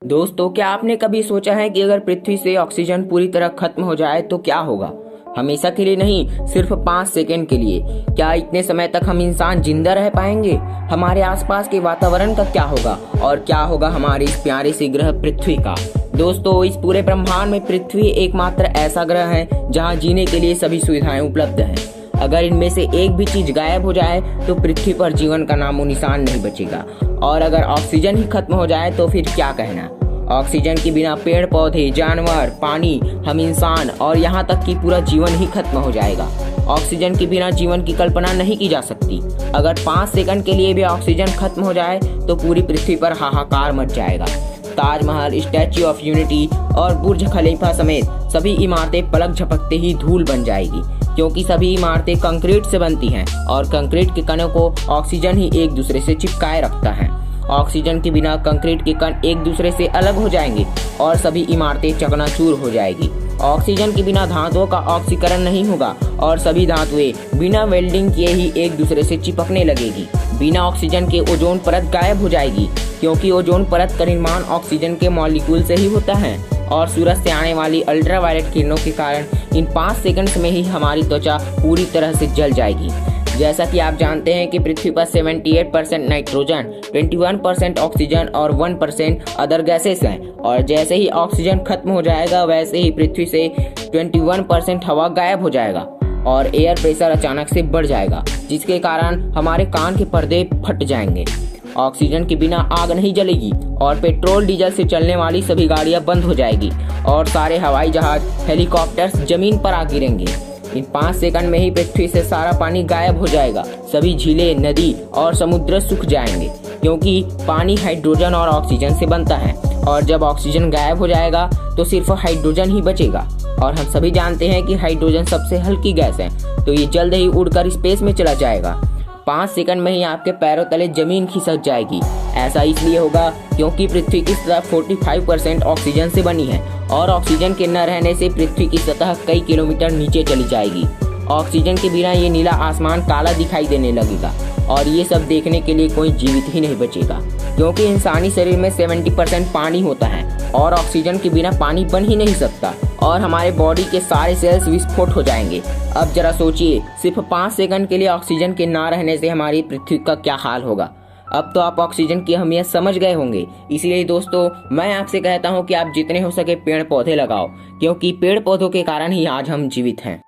दोस्तों, क्या आपने कभी सोचा है कि अगर पृथ्वी से ऑक्सीजन पूरी तरह खत्म हो जाए तो क्या होगा? हमेशा के लिए नहीं, सिर्फ 5 सेकंड के लिए। क्या इतने समय तक हम इंसान जिंदा रह पाएंगे? हमारे आसपास के वातावरण का क्या होगा और क्या होगा हमारे इस प्यारे से ग्रह पृथ्वी का? दोस्तों, इस पूरे ब्रह्मांड में पृथ्वी एकमात्र ऐसा ग्रह है जहां जीने के लिए सभी सुविधाएं उपलब्ध हैं। अगर इनमें से एक भी चीज गायब हो जाए तो पृथ्वी पर जीवन का नामो निशान नहीं बचेगा। और अगर ऑक्सीजन ही खत्म हो जाए तो फिर क्या कहना। ऑक्सीजन के बिना पेड़ पौधे, जानवर, पानी, हम इंसान और यहाँ तक कि पूरा जीवन ही खत्म हो जाएगा। ऑक्सीजन के बिना जीवन की कल्पना नहीं की जा सकती। अगर 5 सेकंड के लिए भी ऑक्सीजन खत्म हो जाए तो पूरी पृथ्वी पर हाहाकार मच जाएगा। ताजमहल, स्टैच्यू ऑफ यूनिटी और बुर्ज खलीफा समेत सभी इमारतें पलक झपकते ही धूल बन जाएगी, क्योंकि सभी इमारतें कंक्रीट से बनती हैं और कंक्रीट के कणों को ऑक्सीजन ही एक दूसरे से चिपकाए रखता है। ऑक्सीजन के बिना कंक्रीट के कण एक दूसरे से अलग हो जाएंगे और सभी इमारतें चकनाचूर हो जाएगी। ऑक्सीजन के बिना धातुओं का ऑक्सीकरण नहीं होगा और सभी धातुएं बिना वेल्डिंग किए ही एक दूसरे से चिपकने लगेगी। बिना ऑक्सीजन के ओजोन परत गायब हो जाएगी, क्योंकि ओजोन परत का निर्माण ऑक्सीजन के मॉलिक्यूल से ही होता है और सूरज से आने वाली अल्ट्रावायलेट किरणों के कारण इन 5 सेकंड्स में ही हमारी त्वचा पूरी तरह से जल जाएगी। जैसा कि आप जानते हैं कि पृथ्वी पर 78% नाइट्रोजन, 21% ऑक्सीजन और 1% अदर गैसेस हैं, और जैसे ही ऑक्सीजन खत्म हो जाएगा वैसे ही पृथ्वी से 21% हवा गायब हो जाएगा और एयर प्रेशर अचानक से बढ़ जाएगा, जिसके कारण हमारे कान के पर्दे फट जाएंगे। ऑक्सीजन के बिना आग नहीं जलेगी और पेट्रोल डीजल से चलने वाली सभी गाड़ियां बंद हो जाएगी और सारे हवाई जहाज, हेलीकॉप्टर्स जमीन पर आ गिरेंगे। इन 5 सेकंड में ही पृथ्वी से सारा पानी गायब हो जाएगा। सभी झीलें, नदी और समुद्र सूख जाएंगे, क्योंकि पानी हाइड्रोजन और ऑक्सीजन से बनता है और जब ऑक्सीजन गायब हो जाएगा तो सिर्फ हाइड्रोजन ही बचेगा। और हम सभी जानते हैं कि हाइड्रोजन सबसे हल्की गैस है, तो ये जल्द ही उड़कर स्पेस में चला जाएगा। 5 सेकंड में ही आपके पैरों तले जमीन खिसक जाएगी। ऐसा इसलिए होगा क्योंकि पृथ्वी की सतह 45% ऑक्सीजन से बनी है और ऑक्सीजन के न रहने से पृथ्वी की सतह कई किलोमीटर नीचे चली जाएगी। ऑक्सीजन के बिना ये नीला आसमान काला दिखाई देने लगेगा और ये सब देखने के लिए कोई जीवित ही नहीं बचेगा, क्योंकि इंसानी शरीर में 70% पानी होता है और ऑक्सीजन के बिना पानी बन ही नहीं सकता और हमारे बॉडी के सारे सेल्स विस्फोट हो जाएंगे। अब जरा सोचिए, सिर्फ 5 सेकंड के लिए ऑक्सीजन के ना रहने से हमारी पृथ्वी का क्या हाल होगा। अब तो आप ऑक्सीजन की अहमियत समझ गए होंगे। इसलिए दोस्तों, मैं आपसे कहता हूँ कि आप जितने हो सके पेड़ पौधे लगाओ, क्योंकि पेड़ पौधों के कारण ही आज हम जीवित हैं।